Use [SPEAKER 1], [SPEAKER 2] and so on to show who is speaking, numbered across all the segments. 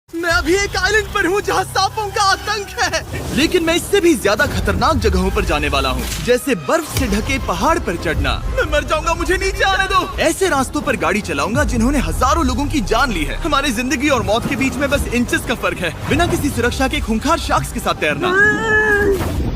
[SPEAKER 1] मैं अभी एक आइलैंड पर हूँ जहाँ सांपों का आतंक है, लेकिन मैं इससे भी ज्यादा खतरनाक जगहों पर जाने वाला हूँ, जैसे बर्फ से ढके पहाड़ पर चढ़ना। मैं मर जाऊंगा, मुझे नीचे आने दो। ऐसे रास्तों पर गाड़ी चलाऊंगा जिन्होंने हजारों लोगों की जान ली है। हमारी जिंदगी और मौत के बीच में बस इंचेस का फर्क है। बिना किसी सुरक्षा के खूंखार शार्क्स के साथ तैरना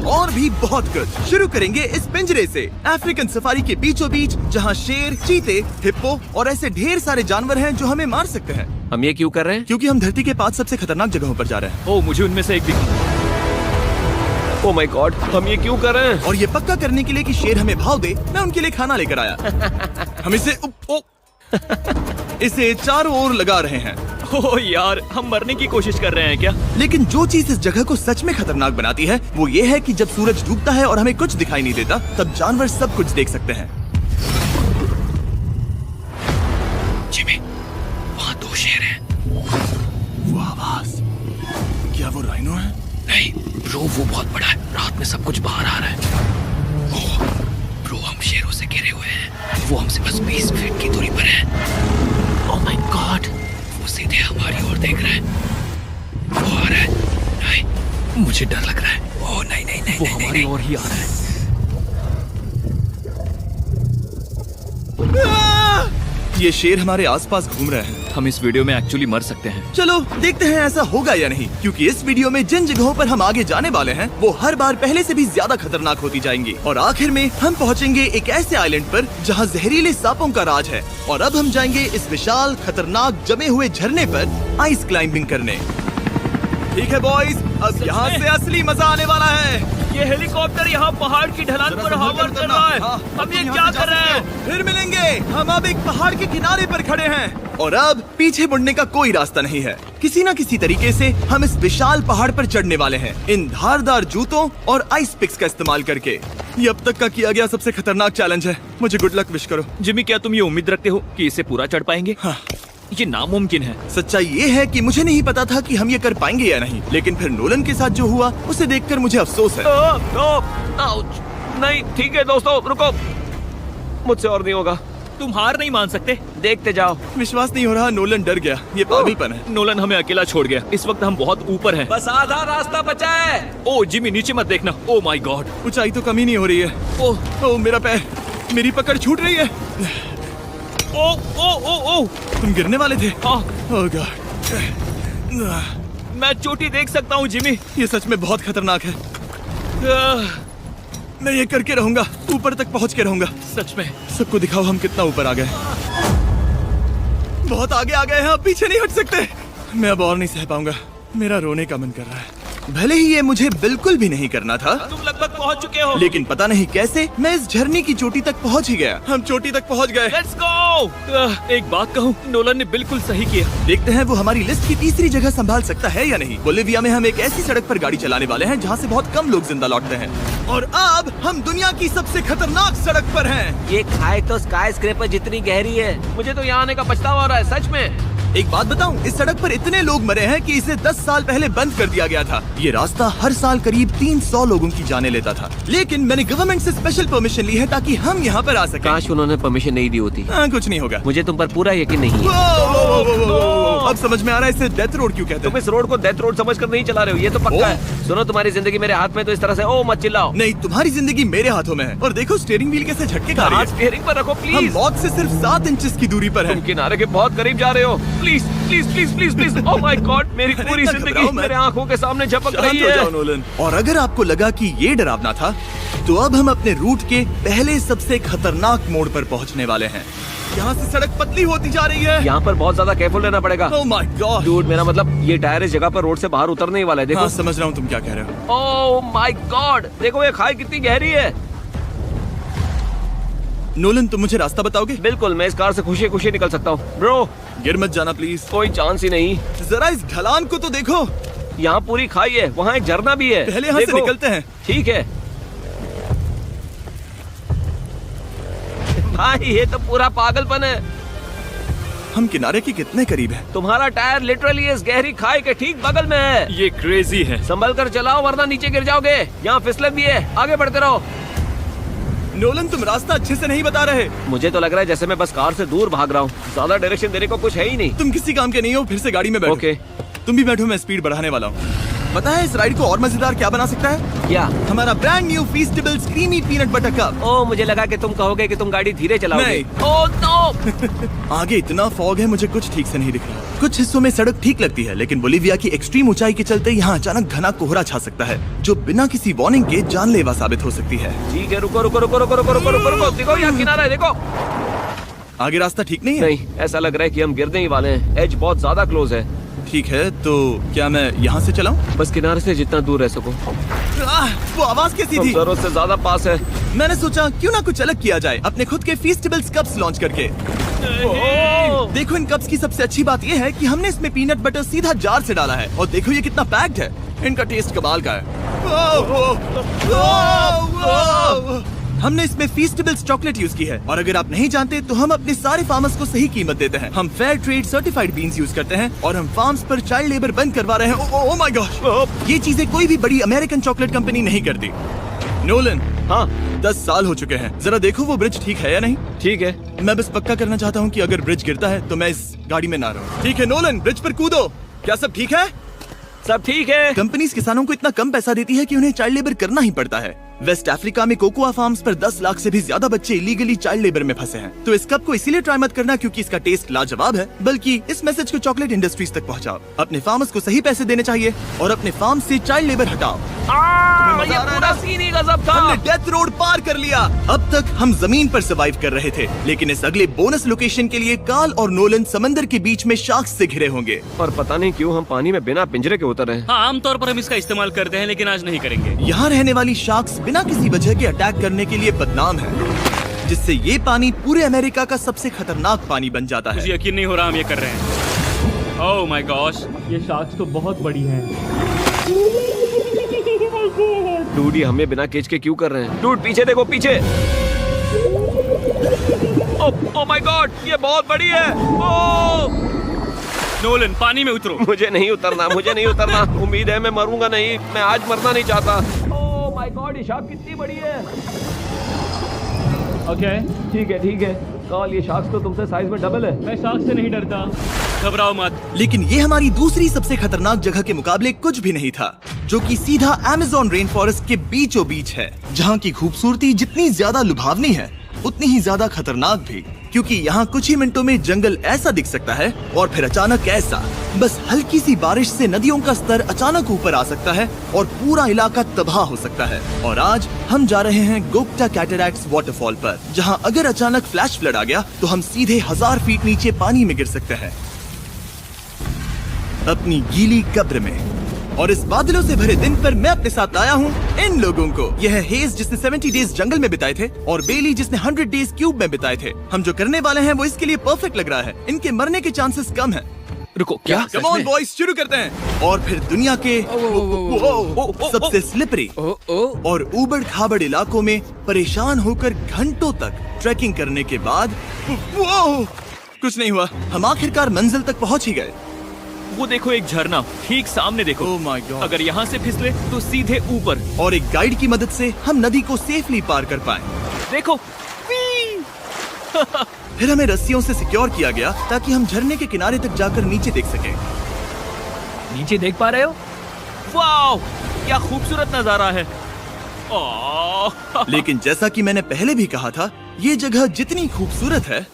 [SPEAKER 1] और भी बहुत कुछ। शुरू करेंगे इस पिंजरे से, अफ्रीकन सफारी के बीचों बीच, जहाँ शेर, चीते, हिप्पो और ऐसे ढेर सारे जानवर हैं जो हमें मार सकते हैं।
[SPEAKER 2] हम ये क्यों कर रहे हैं?
[SPEAKER 1] क्योंकि हम धरती के 5 सबसे खतरनाक जगहों पर जा रहे हैं।
[SPEAKER 2] ओह, मुझे उनमें से एक दिखा। ओह माय गॉड, हम ये क्यों कर रहे हैं?
[SPEAKER 1] और ये पक्का करने के लिए कि शेर हमें भाव दे, मैं उनके लिए खाना लेकर आया। हम इसे चारों ओर लगा रहे हैं।
[SPEAKER 2] ओह यार, हम मरने की कोशिश कर रहे हैं क्या?
[SPEAKER 1] लेकिन जो चीज इस जगह को सच में खतरनाक बनाती है वो ये है कि जब सूरज डूबता है और हमें कुछ दिखाई नहीं देता, तब जानवर सब कुछ देख सकते हैं।
[SPEAKER 2] जिमी, वहाँ 2 शेर हैं।
[SPEAKER 1] वो आवाज, क्या वो राइनो है?
[SPEAKER 2] नहीं ब्रो, वो बहुत बड़ा है। रात में सब कुछ बाहर आ रहा है। ओह ब्रो, हम शेरों से घिरे हुए हैं। वो हमसे बस 20 फीट की दूरी पर है। ओह माय गॉड, वो सीधे हमारी ओर देख रहा है। वो आ रहा है। नहीं, मुझे डर लग रहा है। ओह नहीं नहीं नहीं, वो हमारी ओर ही आ रहा है।
[SPEAKER 1] ये शेर हमारे आसपास घूम रहे हैं।
[SPEAKER 2] हम इस वीडियो में एक्चुअली मर सकते हैं।
[SPEAKER 1] चलो देखते हैं ऐसा होगा या नहीं, क्योंकि इस वीडियो में जिन जगहों पर हम आगे जाने वाले हैं वो हर बार पहले से भी ज्यादा खतरनाक होती जाएंगी। और आखिर में हम पहुंचेंगे एक ऐसे आइलैंड पर जहां जहरीले सांपों का राज है। और अब हम जाएंगे इस विशाल, खतरनाक, जमे हुए झरने पर आइस क्लाइंबिंग करने। ठीक है बॉयज, अब यहाँ से असली मजा आने वाला है।
[SPEAKER 2] ये हेलीकॉप्टर यहाँ पहाड़ की ढलान पर हवा कर रहा है। हम ये क्या कर रहे हैं?
[SPEAKER 1] फिर मिलेंगे। हम अब एक पहाड़ के किनारे पर खड़े हैं और अब पीछे मुड़ने का कोई रास्ता नहीं है। किसी न किसी तरीके से हम इस विशाल पहाड़ पर चढ़ने वाले हैं, इन धारदार जूतों और आइस पिक्स का इस्तेमाल करके। ये अब तक का किया गया सबसे खतरनाक चैलेंज है। मुझे गुड लक विश करो।
[SPEAKER 2] जिमी, क्या तुम ये उम्मीद रखते हो कि इसे पूरा चढ़ पाएंगे?
[SPEAKER 1] हाँ।
[SPEAKER 2] ये नामुमकिन है।
[SPEAKER 1] सच्चाई ये है कि मुझे नहीं पता था कि हम ये कर पाएंगे या नहीं, लेकिन फिर नोलन के साथ जो हुआ उसे देखकर मुझे अफसोस है।
[SPEAKER 2] आउच। नहीं, ठीक है दोस्तों, रुको। मुझसे और नहीं होगा। तुम हार नहीं मान सकते। देखते जाओ।
[SPEAKER 1] विश्वास नहीं हो रहा, नोलन डर गया। ये पागलपन है।
[SPEAKER 2] नोलन हमें अकेला छोड़ गया। इस वक्त हम बहुत ऊपर हैं। बस आधा रास्ता बचा है। ओह जिमी, नीचे मत देखना। ओह माय गॉड,
[SPEAKER 1] ऊंचाई तो कमी नहीं हो रही है। ओह मेरा पैर, मेरी पकड़ छूट रही है।
[SPEAKER 2] ओह ओह ओह ओह,
[SPEAKER 1] तुम गिरने वाले थे।
[SPEAKER 2] हाँ।
[SPEAKER 1] ओह गॉड,
[SPEAKER 2] मैं चोटी देख सकता हूँ जिमी।
[SPEAKER 1] ये सच में बहुत खतरनाक है। मैं ये करके रहूंगा, ऊपर तक पहुंच के रहूंगा।
[SPEAKER 2] सच में।
[SPEAKER 1] सबको दिखाओ हम कितना ऊपर आ गए। बहुत आगे आ गए हैं, अब पीछे नहीं हट सकते। मैं अब और नहीं सह पाऊंगा, मेरा रोने का मन कर रहा है। भले ही ये मुझे बिल्कुल भी नहीं करना था।
[SPEAKER 2] तुम लगभग पहुंच चुके हो,
[SPEAKER 1] लेकिन पता नहीं कैसे मैं इस झरने की चोटी तक पहुंच ही गया। हम चोटी तक पहुंच गए।
[SPEAKER 2] Let's go. एक बात कहूँ, नोलन ने बिल्कुल सही किया।
[SPEAKER 1] देखते हैं वो हमारी लिस्ट की तीसरी जगह संभाल सकता है या नहीं। बोलिविया में हम एक ऐसी सड़क पर गाड़ी चलाने वाले हैं जहाँ से बहुत कम लोग जिंदा लौटते हैं। और अब हम दुनिया की सबसे खतरनाक सड़क पर हैं।
[SPEAKER 3] ये खाई तो स्काई स्क्रैपर जितनी गहरी है।
[SPEAKER 2] मुझे तो यहाँ आने का पछतावा हो रहा है, सच में।
[SPEAKER 1] एक बात बताऊं, इस सड़क पर इतने लोग मरे हैं कि इसे 10 साल पहले बंद कर दिया गया था। ये रास्ता हर साल करीब 300 लोगों की जाने लेता था, लेकिन मैंने गवर्नमेंट से स्पेशल परमिशन ली है ताकि हम यहाँ पर आ सकें।
[SPEAKER 3] काश उन्होंने परमिशन नहीं दी होती।
[SPEAKER 1] कुछ नहीं होगा।
[SPEAKER 3] मुझे तुम पर पूरा यकीन नहीं है।
[SPEAKER 1] अब समझ में आ रहा है इसे डेथ रोड क्यों कहते
[SPEAKER 3] तुम
[SPEAKER 1] हैं।
[SPEAKER 3] इस रोड को डेथ रोड समझकर नहीं चला रहे हो, ये तो पक्का है। सुनो, तुम्हारी जिंदगी मेरे हाथ में, तो इस तरह से ओ मत चिल्लाओ।
[SPEAKER 1] नहीं, तुम्हारी जिंदगी मेरे हाथों में है। और देखो स्टीयरिंग व्हील कैसे झटके खा रही है।
[SPEAKER 2] स्टीयरिंग पर रखो
[SPEAKER 1] हम
[SPEAKER 2] प्लीज।
[SPEAKER 1] मौत से सिर्फ 7 इंचेस की दूरी पर
[SPEAKER 2] तुम
[SPEAKER 1] हैं।
[SPEAKER 2] किनारे के बहुत करीब जा रहे हो। Please please please please please. Oh my God, मेरी
[SPEAKER 1] अरे
[SPEAKER 2] पूरी
[SPEAKER 1] इतना
[SPEAKER 2] जिंदगी
[SPEAKER 1] घबराओ मत।
[SPEAKER 2] मेरे आंखों के सामने झपक
[SPEAKER 1] शांत
[SPEAKER 2] रही
[SPEAKER 1] हो जाओ
[SPEAKER 2] है।
[SPEAKER 1] नोलन। और अगर आपको लगा कि ये डरावना था, तो अब हम अपने रूट के पहले सबसे खतरनाक मोड़ पर पहुंचने वाले हैं। यहाँ से सड़क पतली होती जा रही है।
[SPEAKER 3] यहाँ पर बहुत ज्यादा केयरफुल रहना पड़ेगा।
[SPEAKER 1] Oh my God.
[SPEAKER 3] डूड, मेरा मतलब ये टायर इस जगह पर रोड से बाहर उतरने ही वाला है। देखो।
[SPEAKER 1] हाँ, समझ रहा हूँ तुम क्या कह रहे हो।
[SPEAKER 3] ओह माय गॉड, देखो ये खाई कितनी गहरी है।
[SPEAKER 1] नोलन, तुम मुझे रास्ता बताओगे?
[SPEAKER 3] बिल्कुल, मैं इस कार से खुशी खुशी निकल सकता हूँ। ब्रो,
[SPEAKER 1] गिर मत जाना प्लीज।
[SPEAKER 3] कोई चांस ही नहीं।
[SPEAKER 1] जरा इस ढलान को तो देखो।
[SPEAKER 3] यहाँ पूरी खाई है, वहाँ एक झरना भी है।
[SPEAKER 1] पहले यहाँ से
[SPEAKER 3] देखो।
[SPEAKER 1] निकलते हैं।
[SPEAKER 3] ठीक है भाई, ये तो पूरा पागलपन है।
[SPEAKER 1] हम किनारे के कितने करीब हैं?
[SPEAKER 3] तुम्हारा टायर लिटरली इस गहरी खाई के ठीक बगल में है।
[SPEAKER 2] ये क्रेजी है।
[SPEAKER 3] संभल कर चलाओ वरना नीचे गिर जाओगे। यहाँ फिसलन भी है, आगे बढ़ते रहो।
[SPEAKER 1] नोलन, तुम रास्ता अच्छे से नहीं बता रहे।
[SPEAKER 3] मुझे तो लग रहा है जैसे मैं बस कार से दूर भाग रहा हूँ। ज्यादा डायरेक्शन देने को कुछ है ही नहीं।
[SPEAKER 1] तुम किसी काम के नहीं हो, फिर से गाड़ी में बैठो।
[SPEAKER 3] ओके।
[SPEAKER 1] तुम भी बैठो, मैं स्पीड बढ़ाने वाला हूँ। पता है इस राइड को और मजेदार क्या बना सकता है?
[SPEAKER 3] क्या?
[SPEAKER 1] हमारा brand new Feastables creamy peanut butter cup.
[SPEAKER 3] ओ, मुझे लगा कि तुम कहोगे कि तुम गाड़ी धीरे चलाओगे।
[SPEAKER 1] नहीं।
[SPEAKER 3] Oh no!
[SPEAKER 1] आगे इतना फॉग है, मुझे कुछ ठीक से नहीं दिख रहा। कुछ हिस्सों में सड़क ठीक लगती है, लेकिन बोलीविया की एक्सट्रीम ऊंचाई के चलते यहाँ अचानक घना कोहरा छा सकता है, जो बिना किसी वार्निंग के जानलेवा साबित हो सकती है।
[SPEAKER 3] ठीक है, रुको रुको रुको रुको रुको रुको रुको रुको, देखो यहाँ किनारा है, देखो।
[SPEAKER 1] आगे रास्ता ठीक नहीं है?
[SPEAKER 3] नहीं, ऐसा लग रहा है कि हम गिरने ही वाले हैं। एज बहुत ज्यादा क्लोज है।
[SPEAKER 1] ठीक है, तो क्या मैं यहाँ से चलाऊं?
[SPEAKER 3] बस किनारे से जितना दूर रह सको।
[SPEAKER 1] वो आवाज कैसी
[SPEAKER 3] हम
[SPEAKER 1] थी?
[SPEAKER 3] जरूरत से ज्यादा पास है।
[SPEAKER 1] मैंने सोचा क्यों ना कुछ अलग किया जाए, अपने खुद के फीस्टेबल्स कप्स लॉन्च करके।
[SPEAKER 3] ओह!
[SPEAKER 1] देखो इन कप्स की सबसे अच्छी बात ये है कि हमने इसमें पीनट बटर सीधा जार से डाला है, और देखो ये कितना पैक्ड है। इनका टेस्ट कमाल का है। हमने इसमें फीस्टेबल्स चॉकलेट यूज की है, और अगर आप नहीं जानते तो हम अपने सारे फार्मर्स को सही कीमत देते हैं। हम fair trade certified beans use करते हैं, और हम फार्म्स पर चाइल्ड लेबर बंद करवा रहे हैं। ओह माय गॉश, ये चीजें कोई भी बड़ी अमेरिकन चॉकलेट कंपनी नहीं करती। नोलन,
[SPEAKER 3] हाँ
[SPEAKER 1] 10 साल हो चुके हैं, जरा देखो वो ब्रिज ठीक है या नहीं।
[SPEAKER 3] ठीक है।
[SPEAKER 1] मैं बस पक्का करना चाहता हूँ कि अगर ब्रिज गिरता है तो मैं इस गाड़ी में ना रहूं। ठीक है नोलन, ब्रिज पर कूदो। क्या सब ठीक है?
[SPEAKER 3] सब ठीक है।
[SPEAKER 1] कंपनीज किसानों को इतना कम पैसा देती है कि उन्हें चाइल्ड लेबर करना ही पड़ता है। वेस्ट अफ्रीका में कोकोआ फार्म्स पर 10 लाख से भी ज्यादा बच्चे इलीगली चाइल्ड लेबर में फंसे हैं। तो इस कप को इसीलिए ट्राई मत करना क्योंकि इसका टेस्ट लाजवाब है, बल्कि इस मैसेज को चॉकलेट इंडस्ट्रीज तक पहुंचाओ। अपने फार्मर्स को सही पैसे देने चाहिए और अपने फार्म से चाइल्ड लेबर हटाओ।
[SPEAKER 3] ये पूरा सीन ही गजब था।
[SPEAKER 1] हमने डेथ रोड पार कर लिया। अब तक हम जमीन पर सर्वाइव कर रहे थे, लेकिन इस अगले बोनस लोकेशन के लिए कार्ल और नोलन समंदर के बीच में शार्क्स से घिरे होंगे।
[SPEAKER 3] और पता नहीं क्यों हम पानी में बिना पिंजरे के उतर रहे हैं।
[SPEAKER 4] हाँ, आमतौर पर हम इसका इस्तेमाल करते हैं, लेकिन आज नहीं करेंगे।
[SPEAKER 1] यहाँ रहने वाली शार्क्स बिना किसी वजह के अटैक करने के लिए बदनाम है, जिससे ये पानी पूरे अमेरिका का सबसे खतरनाक पानी बन जाता
[SPEAKER 4] मुझे
[SPEAKER 1] है।
[SPEAKER 4] यकीन नहीं हो रहा हम ये कर रहे हैं। ओह माय गॉश, ये शार्क्स तो बहुत बड़ी हैं।
[SPEAKER 3] डूड, ये हमें बिना केज के क्यों कर रहे हैं? डूड पीछे देखो, पीछे। ओह माय गॉड, ये बहुत बड़ी है। ओह!
[SPEAKER 4] नोलन, पानी में उतरो।
[SPEAKER 3] मुझे नहीं उतरना, मुझे नहीं उतरना। उम्मीद है मैं मरूंगा नहीं। मैं आज मरना नहीं चाहता। ओह माय गॉड, ये शार्क कितनी बड़ी है।
[SPEAKER 4] ओके,
[SPEAKER 3] ठीक है ठीक है। कार्ल, ये शार्क्स तो तुमसे साइज में डबल है।
[SPEAKER 4] मैं शार्क से नहीं डरता, घबराओ मत।
[SPEAKER 1] लेकिन ये हमारी दूसरी सबसे खतरनाक जगह के मुकाबले कुछ भी नहीं था, जो कि सीधा अमेज़न रेन फॉरेस्ट के बीचों बीच है, जहाँ की खूबसूरती जितनी ज्यादा लुभावनी है उतनी ही ज्यादा खतरनाक भी, क्योंकि यहाँ कुछ ही मिनटों में जंगल ऐसा दिख सकता है और फिर अचानक ऐसा। बस हल्की सी बारिश से नदियों का स्तर अचानक ऊपर आ सकता है और पूरा इलाका तबाह हो सकता है। और आज हम जा रहे हैं गोक्टा कैटरैक्ट्स वाटरफॉल पर, जहाँ अगर अचानक फ्लैश फ्लड आ गया तो हम सीधे 1000 फीट नीचे पानी में गिर सकते हैं, अपनी गीली कब्र में। और इस बादलों से भरे दिन पर मैं अपने साथ लाया हूँ इन लोगों को। यह है हेज जिसने 70 डेज जंगल में बिताए थे, और बेली जिसने 100 डेज क्यूब में बिताए थे। हम जो करने वाले हैं वो इसके लिए परफेक्ट लग रहा है। इनके मरने के चांसेस कम हैं।
[SPEAKER 3] रुको, क्या?
[SPEAKER 1] कम ऑन बॉयज, शुरू करते हैं। और फिर दुनिया के सबसे स्लिपरी और ऊबड़ खाबड़ इलाकों में परेशान होकर घंटों तक ट्रैकिंग करने के बाद कुछ नहीं हुआ, हम आखिरकार मंजिल तक पहुंच ही गए।
[SPEAKER 4] वो देखो, एक झरना ठीक सामने देखो।
[SPEAKER 1] ओह माय गॉड,
[SPEAKER 4] अगर यहाँ से फिसले तो सीधे ऊपर।
[SPEAKER 1] और एक गाइड की मदद से हम नदी को सेफली पार कर पाए।
[SPEAKER 4] देखो।
[SPEAKER 1] फिर हमें रस्सियों से सिक्योर किया गया ताकि हम झरने के किनारे तक जाकर नीचे देख सकें।
[SPEAKER 4] नीचे देख पा रहे हो? वाओ, क्या खूबसूरत नजारा है। ओह।
[SPEAKER 1] लेकिन जैसा कि मैंने पहले भी कहा था, ये जगह जितनी खूबसूरत है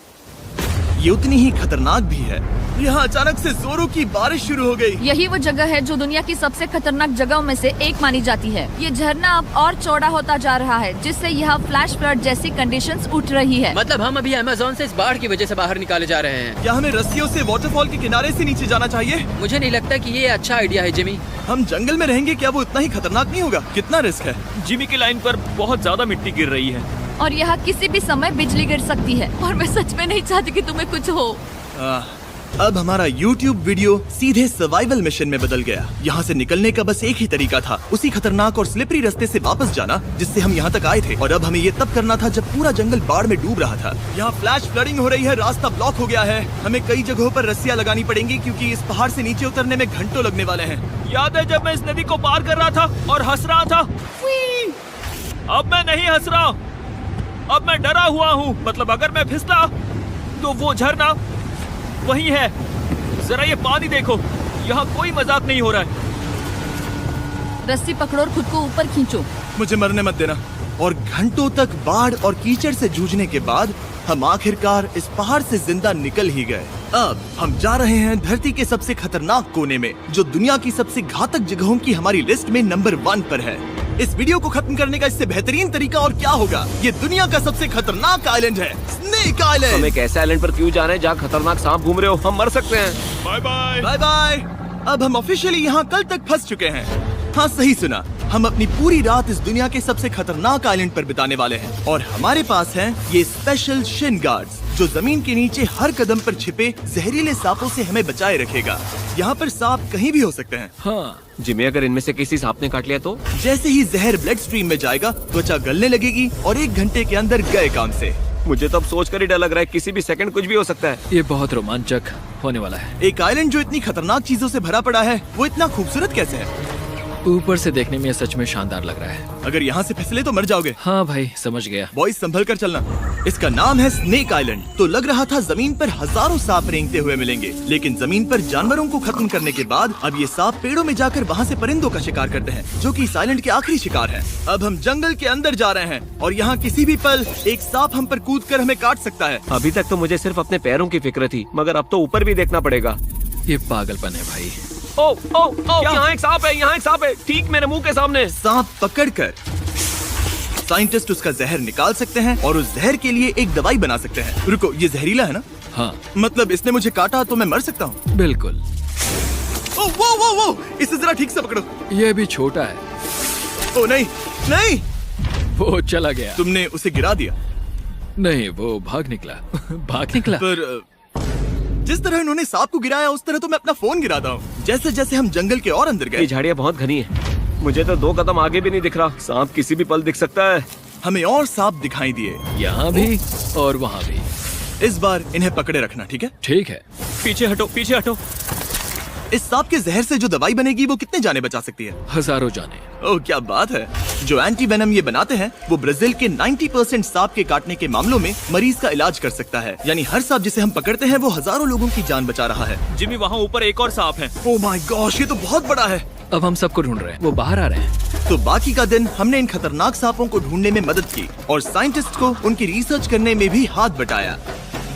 [SPEAKER 1] ये उतनी ही खतरनाक भी है। यहाँ अचानक से जोरों की बारिश शुरू हो गई।
[SPEAKER 5] यही वो जगह है जो दुनिया की सबसे खतरनाक जगहों में से एक मानी जाती है। ये झरना अब और चौड़ा होता जा रहा है, जिससे यहाँ फ्लैश फ्लड जैसी कंडीशंस उठ रही है।
[SPEAKER 2] मतलब हम अभी अमेज़न से इस बाढ़ की वजह से बाहर निकाले जा रहे हैं।
[SPEAKER 1] क्या हमें रस्सियों से वाटरफॉल के किनारे से नीचे जाना चाहिए?
[SPEAKER 2] मुझे नहीं लगता कि ये अच्छा आइडिया है जिमी।
[SPEAKER 1] हम जंगल में रहेंगे, क्या वो इतना ही खतरनाक नहीं होगा? कितना रिस्क है।
[SPEAKER 4] जिमी की लाइन पर बहुत ज्यादा मिट्टी गिर रही है,
[SPEAKER 5] और यहाँ किसी भी समय बिजली गिर सकती है, और मैं सच में नहीं चाहती कि तुम्हें कुछ हो।
[SPEAKER 1] अब हमारा YouTube वीडियो सीधे सर्वाइवल मिशन में बदल गया। यहाँ से निकलने का बस एक ही तरीका था, उसी खतरनाक और स्लिपरी रास्ते से वापस जाना जिससे हम यहाँ तक आए थे। और अब हमें ये तब करना था जब पूरा जंगल बाढ़ में डूब रहा था। यहाँ फ्लैश फ्लडिंग हो रही है, रास्ता ब्लॉक हो गया है। हमें कई जगहों पर रस्सियाँ लगानी पड़ेंगी क्योंकि इस पहाड़ से नीचे उतरने में घंटों लगने वाले हैं।
[SPEAKER 4] याद है जब मैं इस नदी को पार कर रहा था और हंस रहा था? अब मैं नहीं हंस रहा, अब मैं डरा हुआ हूँ। मतलब अगर मैं फिसला तो वो झरना वही है। जरा ये पानी देखो, यहाँ कोई मजाक नहीं हो रहा है।
[SPEAKER 5] रस्सी पकड़ो और खुद को ऊपर खींचो।
[SPEAKER 1] मुझे मरने मत देना। और घंटों तक बाढ़ और कीचड़ से जूझने के बाद हम आखिरकार इस पहाड़ से जिंदा निकल ही गए। अब हम जा रहे हैं धरती के सबसे खतरनाक कोने में, जो दुनिया की सबसे घातक जगहों की हमारी लिस्ट में नंबर 1 पर है। इस वीडियो को खत्म करने का इससे बेहतरीन तरीका और क्या होगा। ये दुनिया का सबसे खतरनाक आइलैंड है, स्नेक
[SPEAKER 3] हम
[SPEAKER 1] आइलैंड।
[SPEAKER 3] एक ऐसे आइलैंड पर क्यों जा रहे हैं जहाँ खतरनाक सांप घूम रहे हो? हम मर सकते हैं।
[SPEAKER 4] Bye bye.
[SPEAKER 1] Bye bye. अब हम ऑफिशियली यहाँ कल तक फंस चुके हैं। हाँ, सही सुना। हम अपनी पूरी रात इस दुनिया के सबसे खतरनाक आइलैंड पर बिताने वाले हैं और हमारे पास हैं ये स्पेशल शिन गार्ड्स, जो जमीन के नीचे हर कदम पर छिपे जहरीले सांपों से हमें बचाए रखेगा। यहाँ पर सांप कहीं भी हो सकते हैं।
[SPEAKER 4] हाँ,
[SPEAKER 3] जिमी, अगर इनमें से किसी सांप ने काट लिया तो?
[SPEAKER 1] जैसे ही जहर ब्लड स्ट्रीम में जाएगा, त्वचा गलने लगेगी और 1 घंटे के अंदर गए काम से।
[SPEAKER 3] मुझे तो अब सोचकर ही डर लग रहा है, किसी भी सेकंड कुछ भी हो सकता है।
[SPEAKER 4] ये बहुत रोमांचक होने वाला है।
[SPEAKER 1] एक आइलैंड जो इतनी खतरनाक चीजों से भरा पड़ा है, वो इतना खूबसूरत कैसे है?
[SPEAKER 4] ऊपर से देखने में ये सच में शानदार लग रहा है।
[SPEAKER 1] अगर यहाँ से फिसले तो मर जाओगे।
[SPEAKER 4] हाँ भाई, समझ गया।
[SPEAKER 1] बॉयज, संभल कर चलना। इसका नाम है स्नेक आइलैंड। तो लग रहा था जमीन पर हजारों सांप रेंगते हुए मिलेंगे, लेकिन जमीन पर जानवरों को खत्म करने के बाद अब ये सांप पेड़ों में जाकर वहाँ से परिंदों का शिकार करते हैं, जो कि इस आइलैंड के आखिरी शिकार हैं। अब हम जंगल के अंदर जा रहे हैं और यहाँ किसी भी पल एक सांप हम पर कूद कर हमें काट सकता है।
[SPEAKER 3] अभी तक तो मुझे सिर्फ अपने पैरों की फिक्र थी, मगर अब तो ऊपर भी देखना पड़ेगा।
[SPEAKER 4] ये पागलपन है भाई।
[SPEAKER 3] ओ ओ ओ, यहाँ एक सांप है, यहाँ एक सांप है, ठीक मेरे मुंह के सामने।
[SPEAKER 1] सांप पकड़कर साइंटिस्ट उसका जहर निकाल सकते हैं और उस जहर के लिए एक दवाई बना सकते हैं। रुको, ये जहरीला है ना?
[SPEAKER 4] हाँ,
[SPEAKER 1] मतलब इसने मुझे काटा तो मैं मर सकता हूँ?
[SPEAKER 4] बिल्कुल।
[SPEAKER 1] ओ वो, इसे जरा ठीक से पकड़ो।
[SPEAKER 4] ये भी छोटा है।
[SPEAKER 1] ओ नहीं नहीं,
[SPEAKER 4] वो चला गया।
[SPEAKER 1] तुमने उसे गिरा दिया।
[SPEAKER 4] नहीं, वो भाग निकला। भाग निकला।
[SPEAKER 1] पर जिस तरह इन्होंने सांप को गिराया, उस तरह तो मैं अपना फोन गिराता हूँ। जैसे जैसे हम जंगल के और अंदर
[SPEAKER 3] ये
[SPEAKER 1] गए,
[SPEAKER 3] झाड़ियाँ बहुत घनी है, मुझे तो 2 कदम आगे भी नहीं दिख रहा। सांप किसी भी पल दिख सकता है।
[SPEAKER 1] हमें और सांप दिखाई दिए।
[SPEAKER 4] यहाँ भी और वहाँ भी।
[SPEAKER 1] इस बार इन्हें पकड़े रखना, ठीक है?
[SPEAKER 4] ठीक है।
[SPEAKER 3] पीछे हटो, पीछे हटो।
[SPEAKER 1] इस सांप के जहर से जो दवाई बनेगी, वो कितने जाने बचा सकती है?
[SPEAKER 4] हजारों जाने।
[SPEAKER 1] ओह, क्या बात है। जो एंटी वेनम ये बनाते हैं, वो ब्राजील के 90% सांप के काटने के मामलों में मरीज का इलाज कर सकता है। यानी हर सांप जिसे हम पकड़ते हैं, वो हजारों लोगों की जान बचा रहा है।
[SPEAKER 4] जिमी, वहाँ ऊपर एक और सांप है।
[SPEAKER 1] ओह माय गॉश, ये तो बहुत बड़ा है।
[SPEAKER 4] अब हम सबको ढूंढ रहे हैं। वो बाहर आ रहे हैं।
[SPEAKER 1] तो बाकी का दिन हमने इन खतरनाक सांपों को ढूंढने में मदद की और साइंटिस्ट को उनकी रिसर्च करने में भी हाथ बटाया।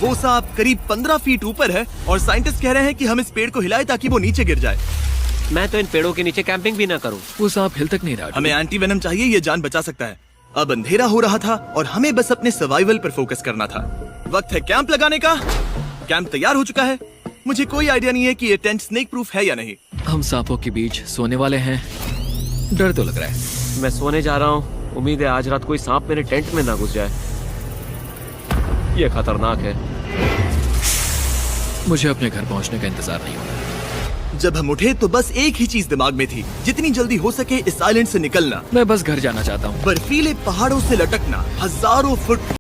[SPEAKER 1] वो सांप करीब 15 फीट ऊपर है और साइंटिस्ट कह रहे हैं कि हम इस पेड़ को हिलाएं ताकि वो नीचे गिर जाए।
[SPEAKER 3] मैं तो इन पेड़ों के नीचे कैंपिंग भी ना करूं।
[SPEAKER 4] वो सांप हिल तक नहीं रहा।
[SPEAKER 1] हमें एंटी वेनम चाहिए, ये जान बचा सकता है। अब अंधेरा हो रहा था और हमें बस अपने सर्वाइवल पर फोकस करना था। वक्त है कैंप लगाने का। कैंप तैयार हो चुका है। मुझे कोई आइडिया नहीं है कि ये टेंट स्नेक प्रूफ है या नहीं।
[SPEAKER 4] हम सांपों के बीच सोने वाले हैं। डर तो लग रहा है।
[SPEAKER 3] मैं सोने जा रहा हूँ। उम्मीद है आज रात कोई सांप मेरे टेंट में ना घुस जाए। ये खतरनाक है।
[SPEAKER 4] मुझे अपने घर पहुंचने का इंतजार नहीं हो रहा।
[SPEAKER 1] जब हम उठे तो बस एक ही चीज दिमाग में थी, जितनी जल्दी हो सके इस आइलैंड से निकलना।
[SPEAKER 4] मैं बस घर जाना चाहता हूँ।
[SPEAKER 1] बर्फीले पहाड़ों से लटकना, हजारों फुट